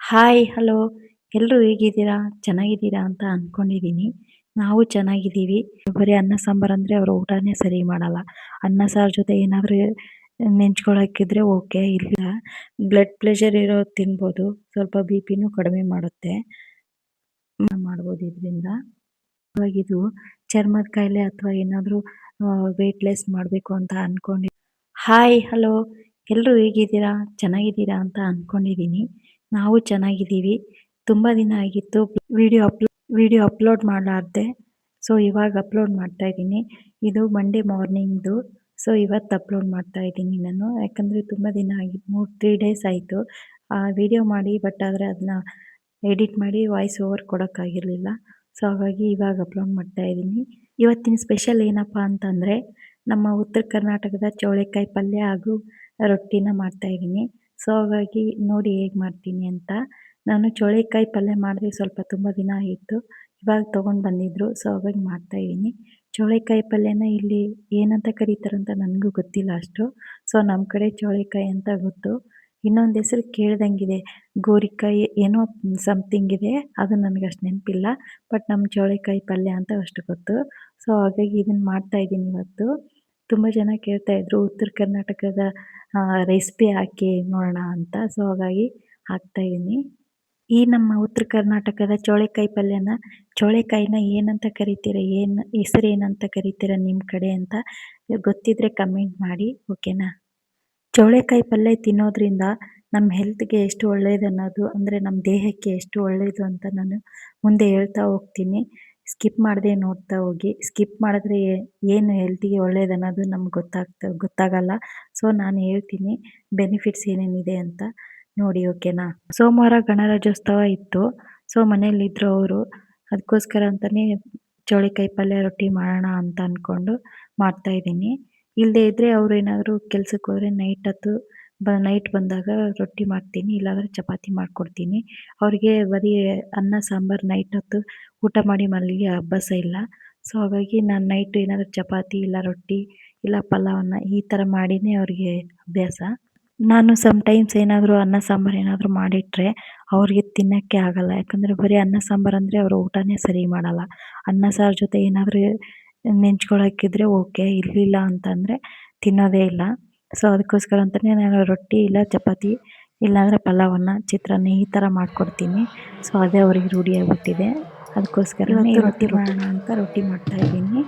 Hi, hello ಎಲ್ಲರೂ ಹೇಗಿದ್ದೀರಾ? ಚೆನ್ನಾಗಿದ್ದೀರಾ ಅಂತ ಅಂದ್ಕೊಂಡಿದ್ದೀನಿ. ನಾವು ಚೆನ್ನಾಗಿದ್ದೀವಿ. ಬರೀ ಅನ್ನ ಸಾಂಬಾರು ಅಂದರೆ ಅವರು ಊಟನೇ ಸರಿ ಮಾಡಲ್ಲ. ಅನ್ನ ಸಾರು ಜೊತೆ ಏನಾದರೂ ನೆಂಚ್ಕೊಳ್ಳೋಕ್ಕಿದ್ರೆ ಓಕೆ, ಇಲ್ಲ ಬ್ಲಡ್ ಪ್ರೆಷರ್ ಇರೋರು ತಿನ್ಬೋದು. ಸ್ವಲ್ಪ ಬಿ ಪಿನೂ ಕಡಿಮೆ ಮಾಡುತ್ತೆ. ಮಾಡ್ಬೋದು ಇದರಿಂದ. ಇದು ಚರ್ಮದ ಕಾಯಿಲೆ ಅಥವಾ ಏನಾದರೂ ವೆಯ್ಟ್ ಲೆಸ್ ಮಾಡಬೇಕು ಅಂತ ಅಂದ್ಕೊಂಡು ಹಾಯ್, ಹಲೋ ಎಲ್ಲರೂ ಹೇಗಿದ್ದೀರಾ? ಚೆನ್ನಾಗಿದ್ದೀರಾ ಅಂತ ಅಂದ್ಕೊಂಡಿದ್ದೀನಿ. ನಾವು ಚೆನ್ನಾಗಿದ್ದೀವಿ. ತುಂಬ ದಿನ ಆಗಿತ್ತು ವಿಡಿಯೋ ಅಪ್ಲೋಡ್ ಮಾಡಲಾರ್ದೆ. ಸೊ ಇವಾಗ ಅಪ್ಲೋಡ್ ಮಾಡ್ತಾ ಇದ್ದೀನಿ. ಇದು ಮಂಡೇ ಮಾರ್ನಿಂಗ್ದು. ಸೊ ಇವತ್ತು ಅಪ್ಲೋಡ್ ಮಾಡ್ತಾ ಇದ್ದೀನಿ ನಾನು. ಯಾಕಂದರೆ ತುಂಬ ದಿನ ಆಗಿತ್ತು, 3 ಡೇಸ್ ಆಯಿತು ವಿಡಿಯೋ ಮಾಡಿ. ಬಟ್ ಆದರೆ ಅದನ್ನ ಎಡಿಟ್ ಮಾಡಿ ವಾಯ್ಸ್ ಓವರ್ ಕೊಡೋಕ್ಕಾಗಿರಲಿಲ್ಲ. ಸೊ ಹಾಗಾಗಿ ಇವಾಗ ಅಪ್ಲೋಡ್ ಮಾಡ್ತಾ ಇದ್ದೀನಿ. ಇವತ್ತಿನ ಸ್ಪೆಷಲ್ ಏನಪ್ಪ ಅಂತಂದರೆ ನಮ್ಮ ಉತ್ತರ ಕರ್ನಾಟಕದ ಚೌಳೆಕಾಯಿ ಪಲ್ಯ ಹಾಗೂ ರೊಟ್ಟಿನ ಮಾಡ್ತಾಯಿದ್ದೀನಿ. ಸೊ ಹಾಗಾಗಿ ನೋಡಿ ಹೇಗೆ ಮಾಡ್ತೀನಿ ಅಂತ. ನಾನು ಚೌಳೆಕಾಯಿ ಪಲ್ಯ ಮಾಡಿದೆ, ಸ್ವಲ್ಪ ತುಂಬ ದಿನ ಆಗಿತ್ತು. ಇವಾಗ ತೊಗೊಂಡು ಬಂದಿದ್ದರು. ಸೊ ಹಾಗಾಗಿ ಮಾಡ್ತಾಯಿದ್ದೀನಿ. ಚೌಳೆಕಾಯಿ ಪಲ್ಯನ ಇಲ್ಲಿ ಏನಂತ ಕರೀತಾರಂತ ನನಗೂ ಗೊತ್ತಿಲ್ಲ ಅಷ್ಟು. ಸೊ ನಮ್ಮ ಕಡೆ ಚೌಳೆಕಾಯಿ ಅಂತ ಗೊತ್ತು. ಇನ್ನೊಂದು ಹೆಸರು ಕೇಳ್ದಂಗಿದೆ, ಗೋರಿಕಾಯಿ ಏನೋ ಸಮಥಿಂಗ್ ಇದೆ, ಅದು ನನಗೆ ಅಷ್ಟು ನೆನಪಿಲ್ಲ. ಬಟ್ ನಮ್ಮ ಚೌಳೆಕಾಯಿ ಪಲ್ಯ ಅಂತ ಅಷ್ಟು ಗೊತ್ತು. ಸೊ ಹಾಗಾಗಿ ಇದನ್ನು ಮಾಡ್ತಾಯಿದ್ದೀನಿ ಇವತ್ತು. ತುಂಬ ಜನ ಕೇಳ್ತಾಯಿದ್ರು ಉತ್ತರ ಕರ್ನಾಟಕದ ರೆಸಿಪಿ ಹಾಕಿ ನೋಡೋಣ ಅಂತ. ಸೊ ಹಾಗಾಗಿ ಹಾಕ್ತಾಯಿದ್ದೀನಿ. ಈ ನಮ್ಮ ಉತ್ತರ ಕರ್ನಾಟಕದ ಚೌಳೆಕಾಯಿ ಪಲ್ಯನ, ಚೌಳೆಕಾಯಿನ ಏನಂತ ಕರಿತೀರ, ಹೆಸರು ಏನಂತ ಕರಿತೀರ ನಿಮ್ಮ ಕಡೆ ಅಂತ ಗೊತ್ತಿದ್ದರೆ ಕಮೆಂಟ್ ಮಾಡಿ, ಓಕೆನಾ? ಚೌಳೆಕಾಯಿ ಪಲ್ಯ ತಿನ್ನೋದ್ರಿಂದ ನಮ್ಮ ಹೆಲ್ತ್ಗೆ ಎಷ್ಟು ಒಳ್ಳೆಯದನ್ನೋದು, ಅಂದರೆ ನಮ್ಮ ದೇಹಕ್ಕೆ ಎಷ್ಟು ಒಳ್ಳೆಯದು ಅಂತ ನಾನು ಮುಂದೆ ಹೇಳ್ತಾ ಹೋಗ್ತೀನಿ. ಸ್ಕಿಪ್ ಮಾಡದೆ ನೋಡ್ತಾ ಹೋಗಿ. ಸ್ಕಿಪ್ ಮಾಡಿದ್ರೆ ಏನು ಹೆಲ್ತಿಗೆ ಒಳ್ಳೆಯದನ್ನೋದು ನಮ್ಗೆ ಗೊತ್ತಾಗಲ್ಲ. ಸೊ ನಾನು ಹೇಳ್ತೀನಿ ಬೆನಿಫಿಟ್ಸ್ ಏನೇನಿದೆ ಅಂತ ನೋಡಿ, ಓಕೆನಾ? ಸೋಮವಾರ ಗಣರಾಜ್ಯೋತ್ಸವ ಇತ್ತು. ಸೊ ಮನೇಲಿದ್ದರು ಅವರು. ಅದಕ್ಕೋಸ್ಕರ ಅಂತಲೇ ಚೌಳೆಕಾಯಿ ಪಲ್ಯ ರೊಟ್ಟಿ ಮಾಡೋಣ ಅಂತ ಅಂದ್ಕೊಂಡು ಮಾಡ್ತಾಯಿದ್ದೀನಿ. ಇಲ್ಲದೇ ಇದ್ದರೆ ಅವ್ರು ಏನಾದರೂ ಕೆಲ್ಸಕ್ಕೆ ಹೋದರೆ ನೈಟ್ ಬಂದಾಗ ರೊಟ್ಟಿ ಮಾಡ್ತೀನಿ, ಇಲ್ಲಾಂದರೆ ಚಪಾತಿ ಮಾಡಿಕೊಡ್ತೀನಿ. ಅವ್ರಿಗೆ ಬರೀ ಅನ್ನ ಸಾಂಬಾರು ನೈಟ್ ಹೊತ್ತು ಊಟ ಮಾಡಿ ಮಲಗಿ ಅಭ್ಯಾಸ ಇಲ್ಲ. ಸೊ ಹಾಗಾಗಿ ನಾನು ನೈಟ್ ಏನಾದರೂ ಚಪಾತಿ ಇಲ್ಲ ರೊಟ್ಟಿ ಇಲ್ಲ ಪಲಾವನ್ನ ಈ ಥರ ಮಾಡಿನೇ ಅವ್ರಿಗೆ ಅಭ್ಯಾಸ. ನಾನು ಸಮ್ಟೈಮ್ಸ್ ಏನಾದರೂ ಅನ್ನ ಸಾಂಬಾರು ಏನಾದರೂ ಮಾಡಿಟ್ರೆ ಅವ್ರಿಗೆ ತಿನ್ನೋಕ್ಕೆ ಆಗಲ್ಲ. ಯಾಕಂದರೆ ಬರೀ ಅನ್ನ ಸಾಂಬಾರು ಅಂದರೆ ಅವರು ಊಟನೇ ಸರಿ ಮಾಡಲ್ಲ. ಅನ್ನ ಸಾರು ಜೊತೆ ಏನಾದರೂ ನೆಂಚ್ಕೊಳ್ಳೋಕ್ಕಿದ್ರೆ ಓಕೆ, ಇರಲಿಲ್ಲ ಅಂತಂದರೆ ತಿನ್ನೋದೇ ಇಲ್ಲ. ಸೊ ಅದಕ್ಕೋಸ್ಕರ ಅಂತಲೇ ನಾನು ರೊಟ್ಟಿ ಇಲ್ಲ ಚಪಾತಿ ಇಲ್ಲಾಂದರೆ ಪಲಾವನ್ನ, ಚಿತ್ರಾನ್ನ ಈ ಥರ ಮಾಡಿಕೊಡ್ತೀನಿ. ಸೊ ಅದೇ ಅವ್ರಿಗೆ ರೂಢಿಯಾಗ್ಬಿಟ್ಟಿದೆ. ಅದಕ್ಕೋಸ್ಕರನೇ ರೊಟ್ಟಿ ಮಾಡೋಣ ಅಂತ ರೊಟ್ಟಿ ಮಾಡ್ತಾಯಿದ್ದೀನಿ.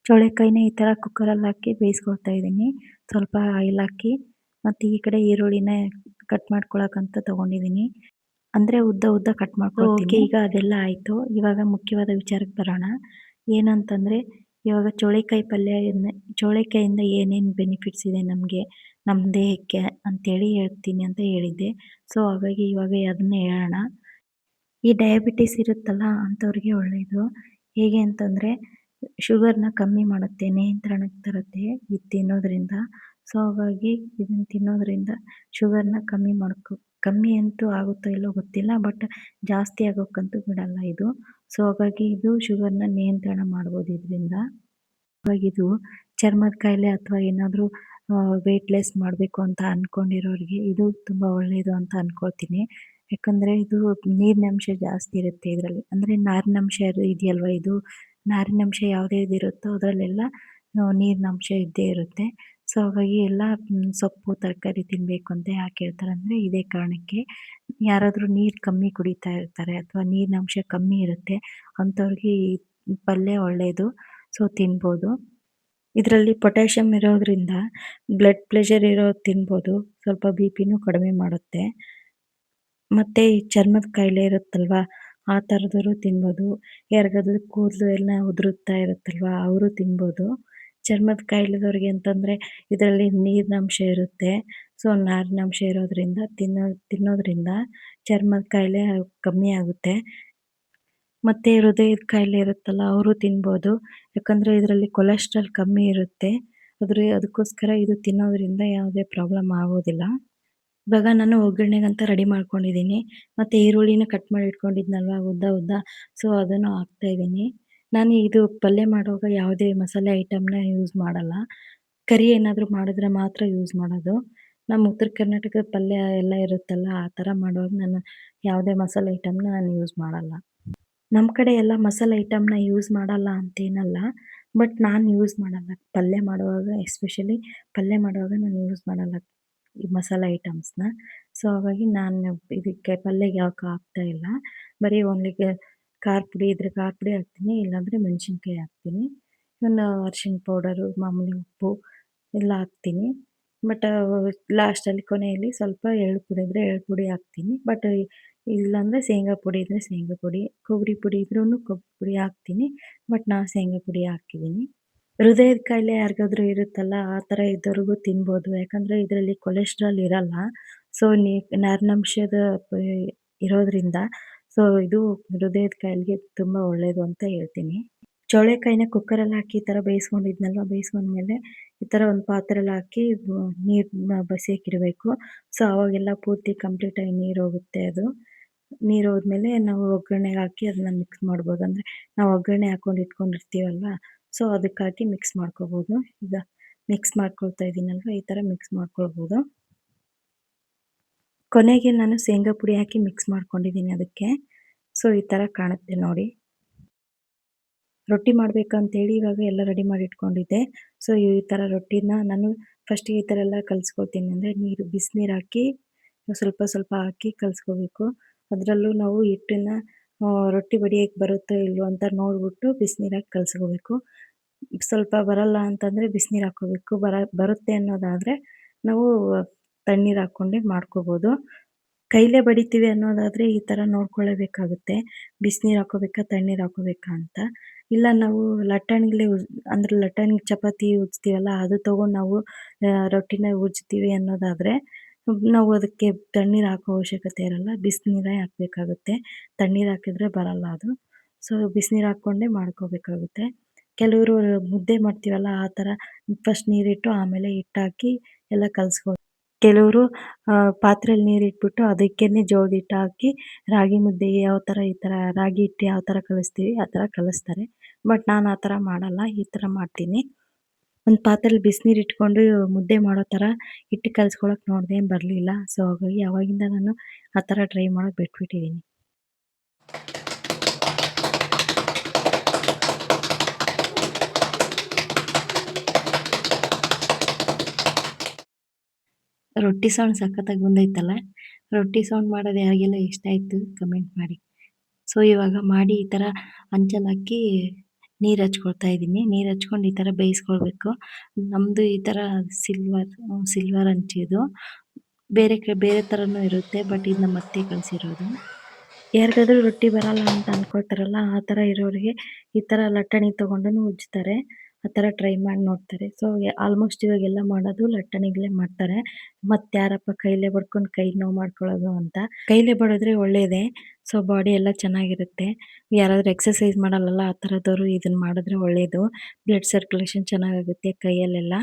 ಚೌಳೆಕಾಯಿನ ಈ ಥರ ಕುಕ್ಕರಲ್ಲಿ ಹಾಕಿ ಬೇಯಿಸ್ಕೊಳ್ತಾ ಇದ್ದೀನಿ. ಸ್ವಲ್ಪ ಆಯಿಲ್ ಹಾಕಿ, ಮತ್ತು ಈ ಕಡೆ ಈರುಳ್ಳಿನ ಕಟ್ ಮಾಡ್ಕೊಳಕ್ಕಂತ ತೊಗೊಂಡಿದ್ದೀನಿ. ಅಂದರೆ ಉದ್ದ ಕಟ್ ಮಾಡ್ಕೊಳ್ತೀನಿ. ಓಕೆ, ಈಗ ಅದೆಲ್ಲ ಆಯಿತು. ಇವಾಗ ಮುಖ್ಯವಾದ ವಿಚಾರಕ್ಕೆ ಬರೋಣ. ಏನಂತಂದರೆ ಇವಾಗ ಚೌಳೆಕಾಯಿಂದ ಏನೇನು ಬೆನಿಫಿಟ್ಸ್ ಇದೆ ನಮಗೆ, ನಮ್ಮ ದೇಹಕ್ಕೆ ಅಂತೇಳಿ ಹೇಳ್ತೀನಿ ಅಂತ ಹೇಳಿದ್ದೆ. ಸೊ ಹಾಗಾಗಿ ಇವಾಗ ಅದನ್ನೇ ಹೇಳೋಣ. ಈ ಡಯಾಬಿಟಿಸ್ ಇರುತ್ತಲ್ಲ ಅಂಥವ್ರಿಗೆ ಒಳ್ಳೆಯದು. ಹೇಗೆ ಅಂತಂದರೆ ಶುಗರ್ನ ಕಮ್ಮಿ ಮಾಡುತ್ತೆ, ನಿಯಂತ್ರಣಕ್ಕೆ ತರುತ್ತೆ ಇದು ತಿನ್ನೋದ್ರಿಂದ. ಸೊ ಹಾಗಾಗಿ ಇದನ್ನು ತಿನ್ನೋದ್ರಿಂದ ಶುಗರ್ನ ಕಮ್ಮಿ ಅಂತೂ ಆಗುತ್ತೋ ಇಲ್ಲೋ ಗೊತ್ತಿಲ್ಲ, ಬಟ್ ಜಾಸ್ತಿ ಆಗೋಕ್ಕಂತೂ ಬಿಡಲ್ಲ ಇದು. ಸೊ ಹಾಗಾಗಿ ಇದು ಶುಗರ್ನ ನಿಯಂತ್ರಣ ಮಾಡ್ಬೋದು ಇದರಿಂದ. ಇದು ಚರ್ಮದ ಕಾಯಿಲೆ ಅಥವಾ ಏನಾದರೂ ವೆಯ್ಟ್ ಲೆಸ್ ಮಾಡಬೇಕು ಅಂತ ಅಂದ್ಕೊಂಡಿರೋರಿಗೆ ಇದು ತುಂಬ ಒಳ್ಳೆಯದು ಅಂತ ಅಂದ್ಕೊಳ್ತೀನಿ. ಯಾಕಂದರೆ ಇದು ನೀರಿನಂಶ ಜಾಸ್ತಿ ಇರುತ್ತೆ ಇದರಲ್ಲಿ. ಅಂದರೆ ನಾರಿನಂಶ ಇದೆಯಲ್ವ, ಇದು ನಾರಿನಂಶ ಯಾವುದ್ಯಾವ್ದು ಇರುತ್ತೋ ಅದರಲ್ಲೆಲ್ಲ ನೀರಿನಂಶ ಇದ್ದೇ ಇರುತ್ತೆ. ಸೊ ಹಾಗಾಗಿ ಎಲ್ಲ ಸೊಪ್ಪು ತರಕಾರಿ ತಿನ್ನಬೇಕು ಅಂತ ಯಾಕೆ ಹೇಳ್ತಾರೆ ಅಂದರೆ ಇದೇ ಕಾರಣಕ್ಕೆ. ಯಾರಾದರೂ ನೀರು ಕಮ್ಮಿ ಕುಡಿತಾ ಇರ್ತಾರೆ ಅಥವಾ ನೀರಿನಂಶ ಕಮ್ಮಿ ಇರುತ್ತೆ ಅಂಥವ್ರಿಗೆ ಈ ಪಲ್ಯ ಒಳ್ಳೆಯದು. ಸೊ ತಿನ್ಬೋದು. ಇದರಲ್ಲಿ ಪೊಟ್ಯಾಷಿಯಮ್ ಇರೋದ್ರಿಂದ ಬ್ಲಡ್ ಪ್ರೆಷರ್ ಇರೋರು ತಿನ್ಬೋದು. ಸ್ವಲ್ಪ ಬಿ ಪಿನೂ ಕಡಿಮೆ ಮಾಡುತ್ತೆ. ಮತ್ತು ಈ ಚರ್ಮದ ಕಾಯಿಲೆ ಇರುತ್ತಲ್ವ, ಆ ಥರದವರು ತಿನ್ಬೋದು. ಯಾರಿಗಾದ್ರೂ ಕೂದಲು ಎಲ್ಲ ಉದುರುತ್ತಾ ಇರುತ್ತಲ್ವ, ಅವರು ತಿನ್ಬೋದು. ಚರ್ಮದ ಕಾಯಿಲೆದವ್ರಿಗೆ ಅಂತಂದರೆ ಇದರಲ್ಲಿ ನೀರಿನಂಶ ಇರುತ್ತೆ. ಸೊ ನಾರಿನಂಶ ಇರೋದ್ರಿಂದ ತಿನ್ನೋದ್ರಿಂದ ಚರ್ಮದ ಕಾಯಿಲೆ ಕಮ್ಮಿ ಆಗುತ್ತೆ. ಮತ್ತು ಹೃದಯದ ಕಾಯಿಲೆ ಇರುತ್ತಲ್ಲ ಅವರು ತಿನ್ಬೋದು. ಯಾಕಂದರೆ ಇದರಲ್ಲಿ ಕೊಲೆಸ್ಟ್ರಾಲ್ ಕಮ್ಮಿ ಇರುತ್ತೆ. ಅದಕ್ಕೋಸ್ಕರ ಇದು ತಿನ್ನೋದ್ರಿಂದ ಯಾವುದೇ ಪ್ರಾಬ್ಲಮ್ ಆಗೋದಿಲ್ಲ. ಇವಾಗ ನಾನು ಒಗ್ಗರಣೆಗಂತ ರೆಡಿ ಮಾಡ್ಕೊಂಡಿದ್ದೀನಿ. ಮತ್ತು ಈರುಳ್ಳಿನ ಕಟ್ ಮಾಡಿ ಇಟ್ಕೊಂಡಿದ್ನಲ್ವ ಉದ್ದ. ಸೊ ಅದನ್ನು ಹಾಕ್ತಾಯಿದ್ದೀನಿ. ನಾನು ಇದು ಪಲ್ಯ ಮಾಡುವಾಗ ಯಾವುದೇ ಮಸಾಲೆ ಐಟಮ್ನ ಯೂಸ್ ಮಾಡಲ್ಲ. ಕರಿ ಏನಾದರೂ ಮಾಡಿದ್ರೆ ಮಾತ್ರ ಯೂಸ್ ಮಾಡೋದು. ನಮ್ಮ ಉತ್ತರ ಕರ್ನಾಟಕದ ಪಲ್ಯ ಎಲ್ಲ ಇರುತ್ತಲ್ಲ, ಆ ಥರ ಮಾಡುವಾಗ ನಾನು ಯಾವುದೇ ಮಸಾಲೆ ಐಟಮ್‌ನ ನಾನು ಯೂಸ್ ಮಾಡಲ್ಲ. ನಮ್ಮ ಕಡೆ ಎಲ್ಲ ಮಸಾಲೆ ಐಟಮ್‌ನ ಯೂಸ್ ಮಾಡಲ್ಲ ಅಂತೇನಲ್ಲ. ಬಟ್ ನಾನು ಯೂಸ್ ಮಾಡಲ್ಲ. ಪಲ್ಯ ಮಾಡುವಾಗ ಎಸ್ಪೆಷಲಿ ಪಲ್ಯ ಮಾಡುವಾಗ ನಾನು ಯೂಸ್ ಮಾಡಲ್ಲ ಈ ಮಸಾಲೆ ಐಟಮ್ಸ್‌ನ. ಸೊ, ಹಾಗಾಗಿ ನಾನು ಇದಕ್ಕೆ ಪಲ್ಯಗೆ ಯಾಕೆ ಹಾಕ್ತಾ ಇಲ್ಲ. ಬರೀ ಓನ್ಲಿ ಖಾರ ಪುಡಿ ಇದ್ರೆ ಖಾರ ಪುಡಿ ಹಾಕ್ತೀನಿ, ಇಲ್ಲಾಂದ್ರೆ ಮೆಣಸಿನ್ಕಾಯಿ ಹಾಕ್ತೀನಿ. ಇನ್ನು ಅರಿಶಿಣ ಪೌಡರು, ಮಾಮೂಲಿ ಉಪ್ಪು ಎಲ್ಲ ಹಾಕ್ತೀನಿ. ಬಟ್ ಲಾಸ್ಟಲ್ಲಿ ಕೊನೆಯಲ್ಲಿ ಸ್ವಲ್ಪ ಎಳ್ಳು ಪುಡಿ ಇದ್ರೆ ಎಳ್ಳು ಪುಡಿ ಹಾಕ್ತೀನಿ. ಬಟ್ ಇಲ್ಲಾಂದ್ರೆ ಶೇಂಗಾ ಪುಡಿ ಇದ್ರೆ ಶೇಂಗಾ ಪುಡಿ, ಕೊಬ್ಬರಿ ಪುಡಿ ಇದ್ರೂನು ಕೊಬ್ಬರಿ ಪುಡಿ ಹಾಕ್ತೀನಿ. ಬಟ್ ನಾನು ಶೇಂಗಾ ಪುಡಿ ಹಾಕಿದ್ದೀನಿ. ಹೃದಯದ ಕಾಯಿಲೆ ಯಾರಿಗಾದ್ರೂ ಇರುತ್ತಲ್ಲ, ಆ ಥರ ಇದ್ದವ್ರಿಗೂ ತಿನ್ಬೋದು. ಯಾಕಂದ್ರೆ ಇದರಲ್ಲಿ ಕೊಲೆಸ್ಟ್ರಾಲ್ ಇರಲ್ಲ. ಸೊ, ನಾರಿನಂಶದ ಪ ಇರೋದ್ರಿಂದ ಸೊ, ಇದು ಹೃದಯದ ಕಾಯಿಲೆಗೆ ತುಂಬ ಒಳ್ಳೆಯದು ಅಂತ ಹೇಳ್ತೀನಿ. ಚೋಳೆಕಾಯಿನ ಕುಕ್ಕರಲ್ಲಿ ಹಾಕಿ ಈ ಥರ ಬೇಯಿಸ್ಕೊಂಡಿದ್ನಲ್ವ, ಬೇಯಿಸ್ಕೊಂಡ್ಮೇಲೆ ಈ ಥರ ಒಂದು ಪಾತ್ರೆಯಲ್ಲಿ ಹಾಕಿ ನೀರನ್ನ ಬಸಿಯಕ್ಕಿಡಬೇಕು. ಸೊ, ಅವಾಗೆಲ್ಲ ಪೂರ್ತಿ ಕಂಪ್ಲೀಟಾಗಿ ನೀರು ಹೋಗುತ್ತೆ ಅದು. ನೀರು ಹೋದ್ಮೇಲೆ ನಾವು ಒಗ್ಗರಣೆಗೆ ಹಾಕಿ ಅದನ್ನ ಮಿಕ್ಸ್ ಮಾಡ್ಬೋದು. ಅಂದರೆ ನಾವು ಒಗ್ಗರಣೆ ಹಾಕೊಂಡು ಇಟ್ಕೊಂಡಿರ್ತೀವಲ್ವಾ, ಸೊ, ಅದಕ್ಕೆ ಹಾಕಿ ಮಿಕ್ಸ್ ಮಾಡ್ಕೋಬೋದು. ಈಗ ಮಿಕ್ಸ್ ಮಾಡ್ಕೊಳ್ತಾ ಇದ್ದೀನಲ್ವ, ಈ ಥರ ಮಿಕ್ಸ್ ಮಾಡ್ಕೊಳ್ಬೋದು. ಕೊನೆಗೆ ನಾನು ಶೇಂಗಾ ಪುಡಿ ಹಾಕಿ ಮಿಕ್ಸ್ ಮಾಡ್ಕೊಂಡಿದ್ದೀನಿ ಅದಕ್ಕೆ. ಸೊ, ಈ ಥರ ಕಾಣುತ್ತೆ ನೋಡಿ. ರೊಟ್ಟಿ ಮಾಡಬೇಕಂತೇಳಿ ಇವಾಗ ಎಲ್ಲ ರೆಡಿ ಮಾಡಿ ಇಟ್ಕೊಂಡಿದ್ದೆ. ಸೊ, ಈ ಥರ ರೊಟ್ಟಿನ ನಾನು ಫಸ್ಟಿಗೆ ಈ ಥರ ಎಲ್ಲ ಕಲಿಸ್ಕೊಳ್ತೀನಿ. ಅಂದರೆ ಬಿಸಿನೀರು ಹಾಕಿ ಸ್ವಲ್ಪ ಸ್ವಲ್ಪ ಹಾಕಿ ಕಲಿಸ್ಕೋಬೇಕು. ಅದರಲ್ಲೂ ನಾವು ಹಿಟ್ಟನ್ನ ರೊಟ್ಟಿ ಬಡಿಯಕ್ಕೆ ಬರುತ್ತೋ ಇಲ್ವೋ ಅಂತ ನೋಡ್ಬಿಟ್ಟು ಬಿಸಿನೀರು ಹಾಕಿ ಕಲಿಸ್ಕೋಬೇಕು. ಸ್ವಲ್ಪ ಬರಲ್ಲ ಅಂತಂದರೆ ಬಿಸಿನೀರು ಹಾಕ್ಕೋಬೇಕು. ಬರುತ್ತೆ ಅನ್ನೋದಾದರೆ ನಾವು ತಣ್ಣೀರು ಹಾಕ್ಕೊಂಡೆ ಮಾಡ್ಕೋಬೋದು. ಕೈಲೇ ಬಡಿತೀವಿ ಅನ್ನೋದಾದರೆ ಈ ಥರ ನೋಡ್ಕೊಳ್ಳೇಬೇಕಾಗುತ್ತೆ. ಬಿಸಿನೀರು ಹಾಕ್ಕೋಬೇಕಾ, ತಣ್ಣೀರು ಹಾಕ್ಕೋಬೇಕಾ ಅಂತ. ಇಲ್ಲ ನಾವು ಲಟ್ಟಣಿಲೇ ಅಂದ್ರೆ ಲಟ್ಟಣಿ ಚಪಾತಿ ಉಜ್ತೀವಲ್ಲ, ಅದು ತೊಗೊಂಡು ನಾವು ರೊಟ್ಟಿನ ಉಜ್ತೀವಿ ಅನ್ನೋದಾದರೆ, ನಾವು ಅದಕ್ಕೆ ತಣ್ಣೀರು ಹಾಕೋ ಅವಶ್ಯಕತೆ ಇರಲ್ಲ. ಬಿಸಿನೀರೇ ಹಾಕಬೇಕಾಗುತ್ತೆ. ತಣ್ಣೀರು ಹಾಕಿದ್ರೆ ಬರಲ್ಲ ಅದು. ಸೊ, ಬಿಸಿನೀರು ಹಾಕ್ಕೊಂಡೇ ಮಾಡ್ಕೋಬೇಕಾಗುತ್ತೆ. ಕೆಲವರು ಮುದ್ದೆ ಮಾಡ್ತೀವಲ್ಲ, ಆ ಥರ ಫಸ್ಟ್ ನೀರಿಟ್ಟು ಆಮೇಲೆ ಹಿಟ್ಟಾಕಿ ಎಲ್ಲ ಕೆಲವರು ಪಾತ್ರೆಯಲ್ಲಿ ನೀರಿಟ್ಬಿಟ್ಟು ಅದಕ್ಕೇನೆ ಜೋಳದ ಹಿಟ್ಟು ಹಾಕಿ ರಾಗಿ ಮುದ್ದೆಗೆ ಯಾವ ಥರ ಈ ಥರ ರಾಗಿ ಹಿಟ್ಟು ಯಾವ ಥರ ಕಲಿಸ್ತೀವಿ ಆ ಥರ ಕಲಿಸ್ತಾರೆ. ಬಟ್ ನಾನು ಆ ಥರ ಮಾಡಲ್ಲ, ಈ ಥರ ಮಾಡ್ತೀನಿ. ಒಂದು ಪಾತ್ರೆಯಲ್ಲಿ ಬಿಸಿನೀರು ಇಟ್ಕೊಂಡು ಮುದ್ದೆ ಮಾಡೋ ಥರ ಹಿಟ್ಟು ಕಲಿಸ್ಕೊಳಕ್ಕೆ ನೋಡಿದೆ, ಬರಲಿಲ್ಲ. ಸೊ, ಹಾಗಾಗಿ ಆವಾಗಿಂದ ನಾನು ಆ ಥರ ಟ್ರೈ ಮಾಡೋದು ಬಿಟ್ಬಿಟ್ಟಿದ್ದೀನಿ. ರೊಟ್ಟಿ ಸೌಂಡ್ ಸಖತ್ತಾಗಿ ಬಂದೈತಲ್ಲ! ರೊಟ್ಟಿ ಸೌಂಡ್ ಮಾಡೋದು ಯಾರಿಗೆಲ್ಲ ಇಷ್ಟ ಆಯಿತು ಕಮೆಂಟ್ ಮಾಡಿ. ಸೊ, ಇವಾಗ ಮಾಡಿ ಈ ಥರ ಹಂಚಲ್ಲಿ ಹಾಕಿ ನೀರು ಹಚ್ಕೊಳ್ತಾ ಇದ್ದೀನಿ. ನೀರು ಹಚ್ಕೊಂಡು ಈ ಥರ ಬೇಯಿಸ್ಕೊಳ್ಬೇಕು. ನಮ್ಮದು ಈ ಥರ ಸಿಲ್ವರ್ ಹಂಚಿದು. ಬೇರೆ ಥರನೂ ಇರುತ್ತೆ. ಬಟ್ ಇದು ನಮ್ಮ ಅತ್ತೆ ಕಳಿಸಿರೋದು. ಯಾರಿಗಾದ್ರೂ ರೊಟ್ಟಿ ಬರಲ್ಲ ಅಂತ ಅನ್ಕೊಳ್ತಾರಲ್ಲ, ಆ ಥರ ಇರೋರಿಗೆ ಈ ಥರ ಲಟ್ಟಣಿ ತೊಗೊಂಡು ಉಜ್ಜ್ತಾರೆ. ಆ ಥರ ಟ್ರೈ ಮಾಡಿ ನೋಡ್ತಾರೆ. ಸೊ, ಆಲ್ಮೋಸ್ಟ್ ಇವಾಗೆಲ್ಲ ಮಾಡೋದು ಲಟ್ಟಣಿಗಳೇ ಮಾಡ್ತಾರೆ. ಮತ್ತ್ಯಾರಪ್ಪ ಕೈಲೇ ಬಡ್ಕೊಂಡು ಕೈ ನೋವು ಮಾಡ್ಕೊಳ್ಳೋದು ಅಂತ. ಕೈಲೇ ಬಡಿದ್ರೆ ಒಳ್ಳೇದೇ. ಸೊ, ಬಾಡಿ ಎಲ್ಲ ಚೆನ್ನಾಗಿರುತ್ತೆ. ಯಾರಾದ್ರೂ ಎಕ್ಸರ್ಸೈಸ್ ಮಾಡಲ್ಲಲ್ಲ, ಆ ಥರದವರು ಇದನ್ನ ಮಾಡಿದ್ರೆ ಒಳ್ಳೇದು. ಬ್ಲಡ್ ಸರ್ಕ್ಯುಲೇಷನ್ ಚೆನ್ನಾಗಾಗುತ್ತೆ ಕೈಯಲ್ಲೆಲ್ಲ.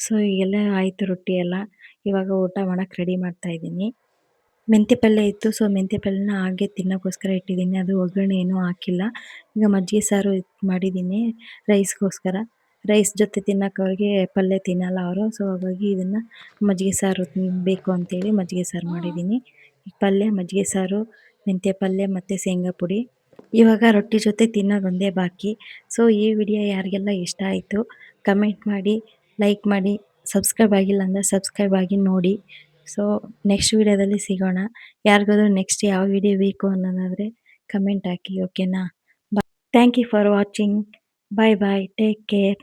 ಸೊ, ಈಗೆಲ್ಲ ಆಯಿತು ರೊಟ್ಟಿ ಎಲ್ಲ. ಇವಾಗ ಊಟ ಮಾಡಕ್ಕೆ ರೆಡಿ ಮಾಡ್ತಾ ಇದ್ದೀನಿ. ಮೆಂತ್ಯ ಪಲ್ಯ ಇತ್ತು. ಸೊ, ಮೆಂತ್ಯ ಪಲ್ಯನ ಹಾಗೆ ತಿನ್ನೋಕ್ಕೋಸ್ಕರ ಇಟ್ಟಿದ್ದೀನಿ. ಅದು ಒಗ್ಗರಣೆ ಏನೂ ಹಾಕಿಲ್ಲ. ಈಗ ಮಜ್ಜಿಗೆ ಸಾರು ಮಾಡಿದ್ದೀನಿ ರೈಸ್‌ಗೋಸ್ಕರ. ರೈಸ್ ಜೊತೆ ತಿನ್ನಕ್ಕೆ ಅವ್ರಿಗೆ ಪಲ್ಯ ತಿನ್ನಲ್ಲ ಅವರು. ಸೊ, ಹಾಗಾಗಿ ಇದನ್ನ ಮಜ್ಜಿಗೆ ಸಾರು ಬೇಕು ಅಂತೇಳಿ ಮಜ್ಜಿಗೆ ಸಾರು ಮಾಡಿದ್ದೀನಿ. ಪಲ್ಯ, ಮಜ್ಜಿಗೆ ಸಾರು, ಮೆಂತ್ಯ ಪಲ್ಯ ಮತ್ತು ಶೇಂಗಾ ಪುಡಿ. ಇವಾಗ ರೊಟ್ಟಿ ಜೊತೆ ತಿನ್ನೋದೊಂದೇ ಬಾಕಿ. ಸೊ, ಈ ವಿಡಿಯೋ ಯಾರಿಗೆಲ್ಲ ಇಷ್ಟ ಆಯಿತು ಕಮೆಂಟ್ ಮಾಡಿ, ಲೈಕ್ ಮಾಡಿ, ಸಬ್ಸ್ಕ್ರೈಬ್ ಆಗಿಲ್ಲ ಅಂದರೆ ಸಬ್ಸ್ಕ್ರೈಬ್ ಆಗಿ ನೋಡಿ. ಸೊ, ನೆಕ್ಸ್ಟ್ ವಿಡಿಯೋದಲ್ಲಿ ಸಿಗೋಣ. ಯಾರಿಗಾದ್ರೂ ನೆಕ್ಸ್ಟ್ ಯಾವ ವಿಡಿಯೋ ಬೇಕು ಅನ್ನೋದಾದರೆ ಕಮೆಂಟ್ ಹಾಕಿ. ಓಕೆನಾ? Thank you for watching. Bye bye. Take care.